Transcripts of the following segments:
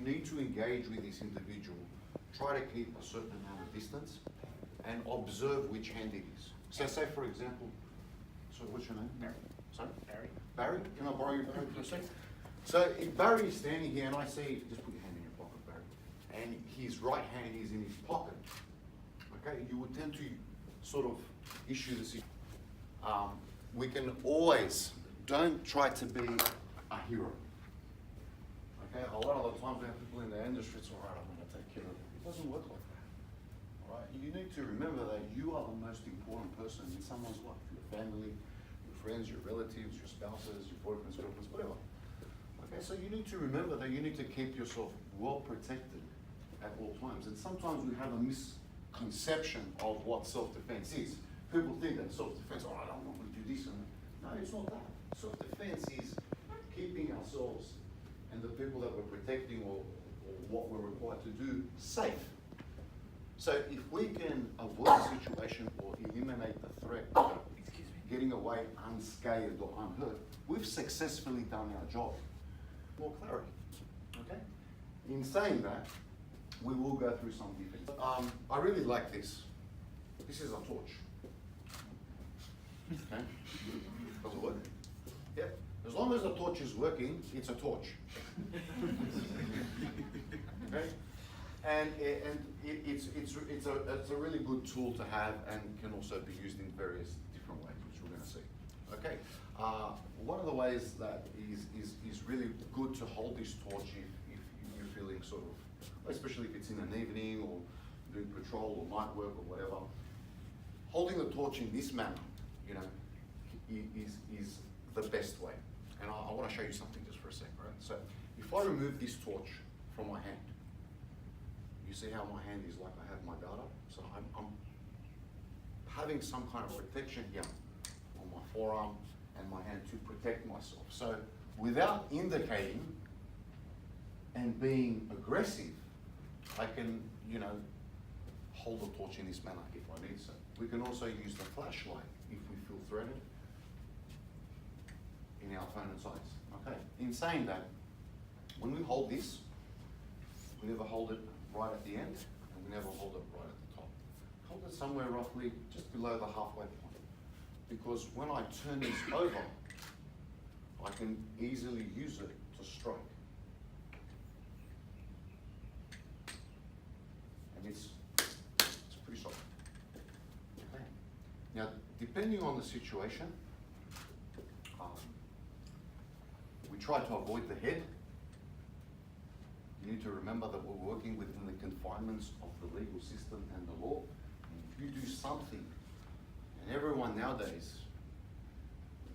need to engage with this individual, try to keep a certain amount of distance and observe which hand it is. So say for example, so what's your name? Barry. Sorry? Barry. Barry? Can I borrow your Barry for a second? So if Barry is standing here and I see, just put your hand in your pocket, Barry, and his right hand is in his pocket, okay, you would tend to sort of issue the situation. We can always, don't try to be a hero. Okay, a lot of the times we have people in the industry, it's all right, I'm going to take care of it. It doesn't work like that. All right, you need to remember that you are the most important person in someone's life. Your family, your friends, your relatives, your spouses, your boyfriends, girlfriends, whatever. Okay, so you need to remember that you need to keep yourself well protected at all times. And sometimes we have a misconception of what self-defense is. People think that self-defense, oh, I don't want to do this and that. No, it's not that. Self-defense is keeping ourselves and the people that we're protecting or what we're required to do safe. So if we can avoid the situation or eliminate the threat of getting away unscathed or unhurt, we've successfully done our job. More clarity, okay? In saying that, we will go through some defense. I really like this. This is a torch. Okay? Does it work? Yep. As long as the torch is working, it's a torch. Okay? And it's a really good tool to have and can also be used in various different ways, which we're going to see. Okay. One of the ways that is really good to hold this torch if you're feeling sort of, especially if it's in an evening or doing patrol or night work or whatever, holding the torch in this manner, you know, is the best way. And I want to show you something just for a second, right? So if I remove this torch from my hand, you see how my hand is like I have my guard up? So I'm having some kind of protection here on my forearm and my hand to protect myself. So without indicating and being aggressive, I can, you know, hold the torch in this manner if I need so. We can also use the flashlight if we feel threatened in our opponent's eyes. Okay. In saying that, when we hold this, we never hold it right at the end, and we never hold it right at the top. Hold it somewhere roughly just below the halfway point. Because when I turn this over, I can easily use it to strike. And it's pretty soft. Okay. Now, depending on the situation, we try to avoid the head. You need to remember that we're working within the confinements of the legal system and the law. And if you do something, and everyone nowadays,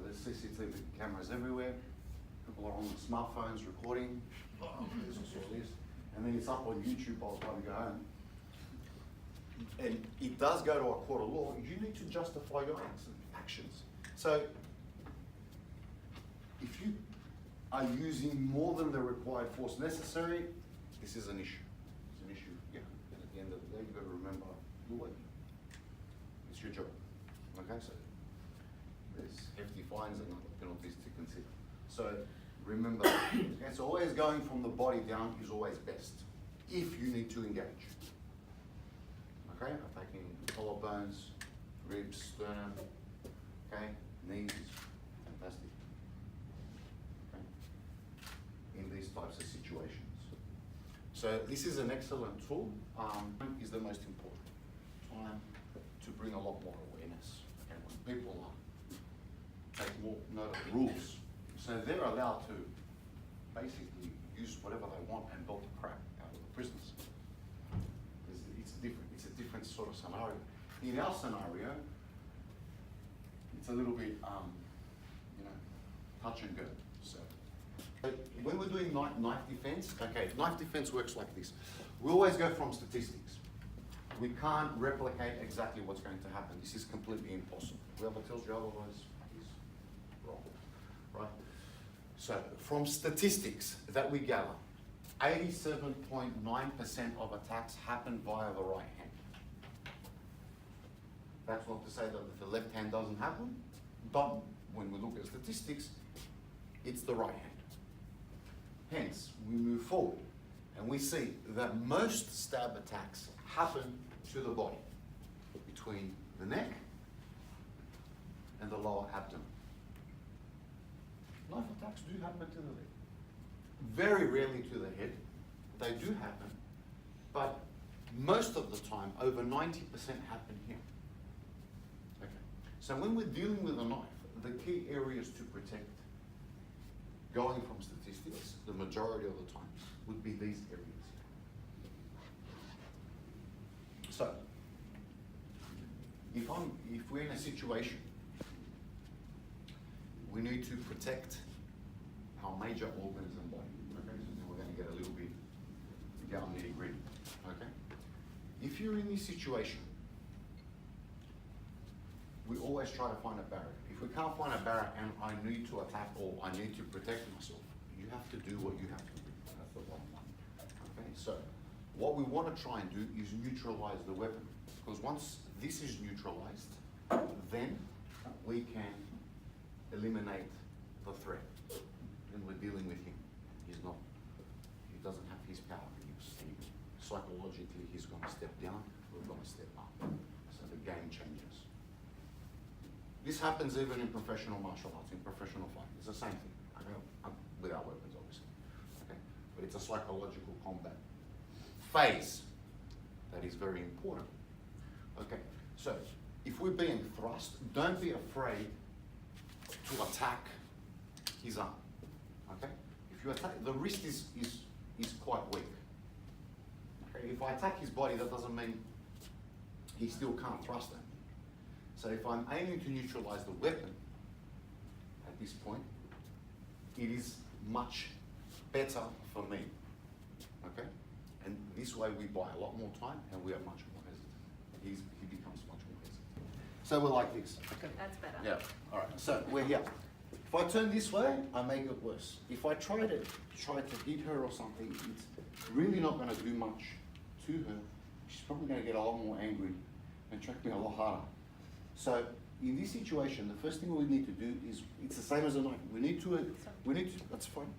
there's CCTV cameras everywhere, people are on the smartphones recording, this is all this, and then it's up on YouTube by the time you go home. And it does go to a court of law, you need to justify your actions. So, if you are using more than the required force necessary, this is an issue. It's an issue, yeah. And at the end of the day, you've got to remember you're working. It's your job. Okay, so there's hefty fines and other penalties to consider. So remember, it's always going from the body down is always best, if you need to engage. Okay, attacking collarbones, ribs, sternum, okay, knees, fantastic. In these types of situations. So this is an excellent tool. Is the most important time to bring a lot more awareness. Okay, when people take more note of the rules, so they're allowed to basically use whatever they want and belt the crap out of the prisoners. It's a different sort of scenario. In our scenario, it's a little bit, you know, touch and go. So. When we're doing knife defense, okay, knife defense works like this. We always go from statistics. We can't replicate exactly what's going to happen. This is completely impossible. Whoever tells you otherwise is wrong, right? So from statistics that we gather, 87.9% of attacks happen via the right hand. That's not to say that the left hand doesn't happen, but when we look at statistics, it's the right hand. Hence, we move forward. And we see that most stab attacks happen to the body, between the neck and the lower abdomen. Knife attacks do happen to the leg. Very rarely to the head. They do happen, but most of the time, over 90% happen here. Okay. So when we're dealing with a knife, the key areas to protect, going from statistics, the majority of the time, would be these areas here. So, if we're in a situation, we need to protect our major organs and body. Okay, so then we're going to get a little bit down nitty-gritty. Okay, if you're in this situation, we always try to find a barrier. If we can't find a barrier and I need to attack or I need to protect myself, you have to do what you have to do. That's the bottom line. Okay, so what we want to try and do is neutralize the weapon, because once this is neutralized, then we can eliminate the threat. And we're dealing with him. He doesn't have his power. Psychologically, he's going to step down, we're going to step up. So the game changes. This happens even in professional martial arts, in professional fighting. It's the same thing. Without weapons, obviously. Okay? But it's a psychological combat phase that is very important. Okay, so if we're being thrust, don't be afraid to attack his arm. Okay? If you attack, the wrist is quite weak. Okay? If I attack his body, that doesn't mean he still can't thrust at me. So if I'm aiming to neutralize the weapon at this point, it is much better for me. Okay? And this way we buy a lot more time and we are much more hesitant. He becomes much more hesitant. So we're like this. Okay? That's better. Yeah. All right. So we're here. If I turn this way, I make it worse. If I try to hit her or something, it's really not going to do much to her. She's probably going to get a lot more angry and track me a lot harder. So in this situation, the first thing we need to do is, it's the same as a knife. We need to, that's fine.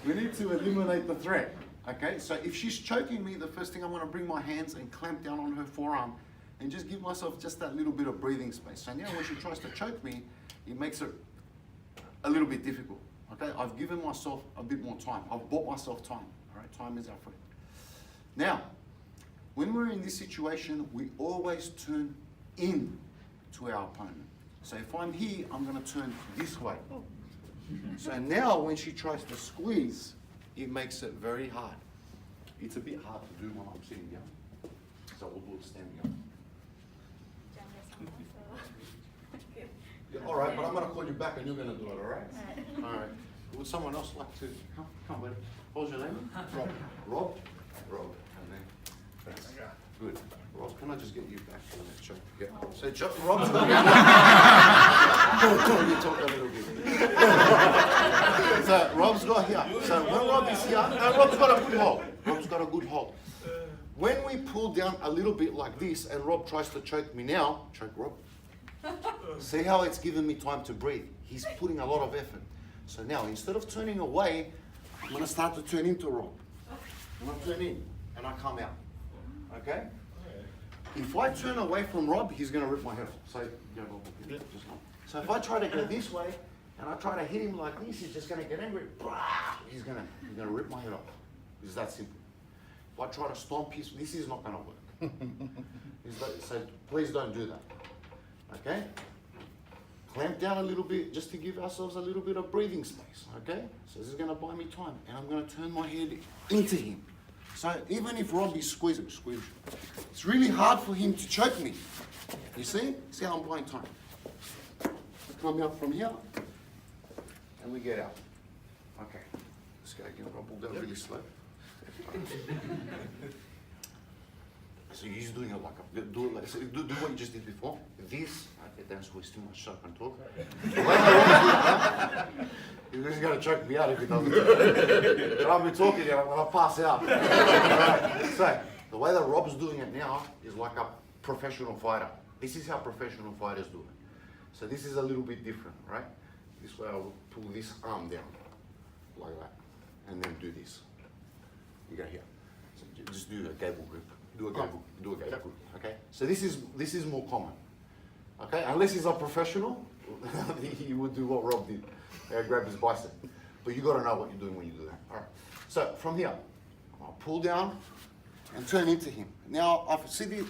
We need to eliminate the threat. Okay, so if she's choking me, the first thing I'm going to bring my hands and clamp down on her forearm and just give myself just that little bit of breathing space. So now when she tries to choke me, it makes it a little bit difficult. Okay, I've given myself a bit more time. I've bought myself time. All right, time is our friend. Now, when we're in this situation, we always turn in to our opponent. So if I'm here, I'm going to turn this way. So now when she tries to squeeze, it makes it very hard. It's a bit hard to do when I'm sitting down. So we'll do it standing up. Yeah, all right, but I'm going to call you back and you're going to do it, all right? All right. Would someone else like to come with? What's your name? Rob. Rob? Rob. And then, thanks. Good. Rob, can I just get you back to the next show? Yeah. So Rob's got you talk a little bit. So Rob's got here. So when Rob is here, and Rob's got a good hold. Rob's got a good hold. When we pull down a little bit like this and Rob tries to choke me now, choke Rob. See how it's given me time to breathe? He's putting a lot of effort. So now, instead of turning away, I'm going to start to turn into Rob. And I turn in, and I come out. Okay? If I turn away from Rob, he's going to rip my head off. So if I try to go this way, and I try to hit him like this, he's just going to get angry. He's going to rip my head off. It's that simple. If I try to stomp his, this is not going to work. So please don't do that. Okay? Clamp down a little bit just to give ourselves a little bit of breathing space. Okay? So this is going to buy me time. And I'm going to turn my head into him. So even if Rob is squeezing, it's really hard for him to choke me. You see? See how I'm buying time? I come out from here and we get out. Okay. Let's go again. Rob will go really slow. So he's doing it like a, do what you just did before. This, okay, that's wasting too much soap and talk. He's going to choke me out if he doesn't. But I'll be talking here, I'm going to pass out. Right. So the way that Rob's doing it now is like a professional fighter. This is how professional fighters do it. So this is a little bit different, right? This way I will pull this arm down. like that, and then do this. You go here. So just do a gable grip. Do a gable grip. Okay. So this is more common. Okay, unless he's a professional, he would do what Rob did, grab his bicep. But you got to know what you're doing when you do that. All right. So from here, I'll pull down and turn into him. Now I see the.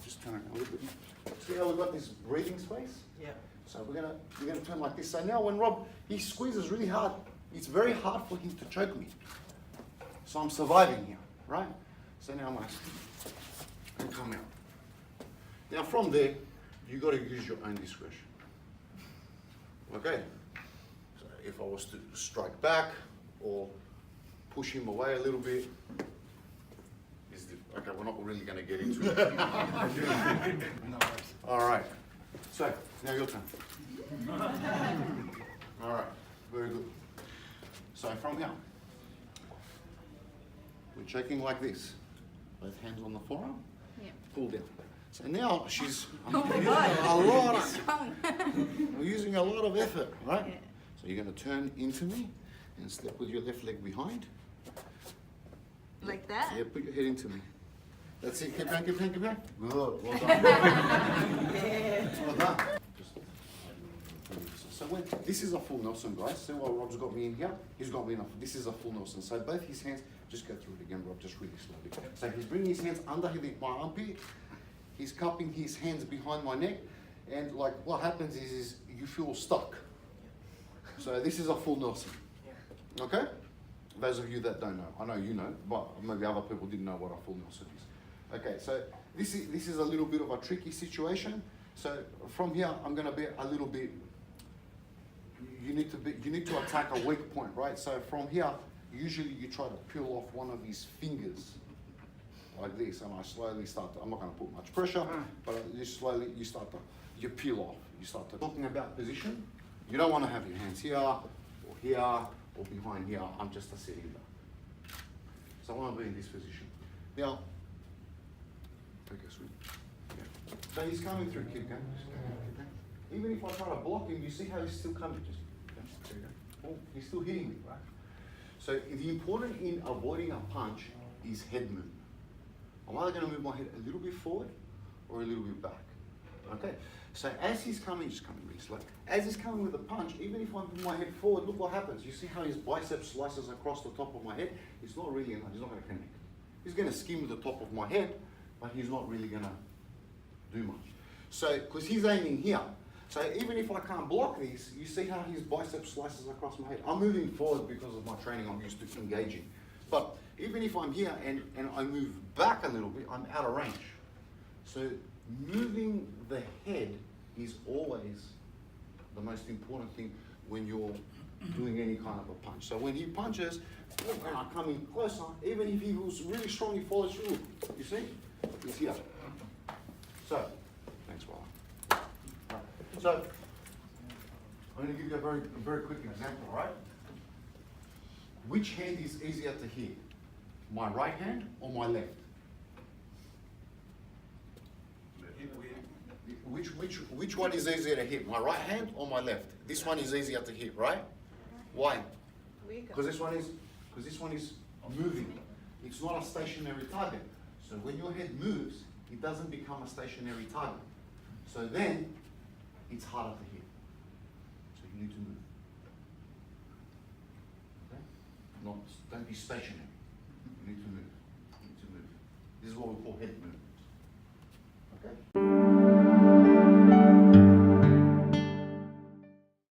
Just turn it a little bit. See how we've got this breathing space? Yeah. So we're gonna turn like this. So now when Rob he squeezes really hard, it's very hard for him to choke me. So I'm surviving here, right? So now I'm gonna and come out. Now from there, you got to use your own discretion. Okay. So if I was to strike back or push him away a little bit, okay, we're not really going to get into it. All right. So now your turn. All right. Very good. So from here, we're checking like this. Both hands on the forearm. Yeah. Pull down. So now she's we're using a lot of effort, right? Yeah. So you're going to turn into me and step with your left leg behind. Like that? Yeah, put your head into me. That's it. Keep going, keep going, keep going. Good. Well done. Yeah. Well done. So when this is a full Nelson, guys. See while Rob's got me in here, he's got me enough. This is a full Nelson. So both his hands, just go through it again, Rob, just really slowly. So he's bringing his hands under my armpit. He's cupping his hands behind my neck, and like what happens is you feel stuck. So this is a full Nelson. Okay? Those of you that don't know, I know you know, but maybe other people didn't know what a full Nelson is. Okay, so this is a little bit of a tricky situation. So from here, I'm going to be a little bit. You need to attack a weak point, right? So from here, usually you try to peel off one of his fingers. Like this, and I slowly start to, I'm not going to put much pressure, but you peel off. You start to, talking about position, you don't want to have your hands here, or behind here. I'm just a cylinder. So I want to be in this position. Now, take a swing. Yeah. So he's coming through, keep going. Even if I try to block him, you see how he's still coming. Just, there you go. Oh, he's still hitting me, right? So the important in avoiding a punch is head movement. I'm either going to move my head a little bit forward or a little bit back. Okay? So as he's coming, just coming really slow. As he's coming with a punch, even if I move my head forward, look what happens. You see how his bicep slices across the top of my head? It's not really enough. He's not going to connect. He's going to skim the top of my head, but he's not really going to do much. So, because he's aiming here. So even if I can't block this, you see how his bicep slices across my head. I'm moving forward because of my training. I'm used to engaging. But even if I'm here and I move back a little bit, I'm out of range. So moving the head is always the most important thing when you're doing any kind of a punch. So when he punches, and I come in closer, even if he was really strong, he follows through. You see? He's here. So, thanks, Wally. Right. So, I'm going to give you a very quick example, right? Which hand is easier to hit? My right hand or my left? Which one is easier to hit? My right hand or my left? This one is easier to hit, right? Why? Because this one is moving. It's not a stationary target. So when your head moves, it doesn't become a stationary target. So then it's harder to hit. So you need to move. Okay? Don't be stationary. You need to move. You need to move. This is what we call head movement.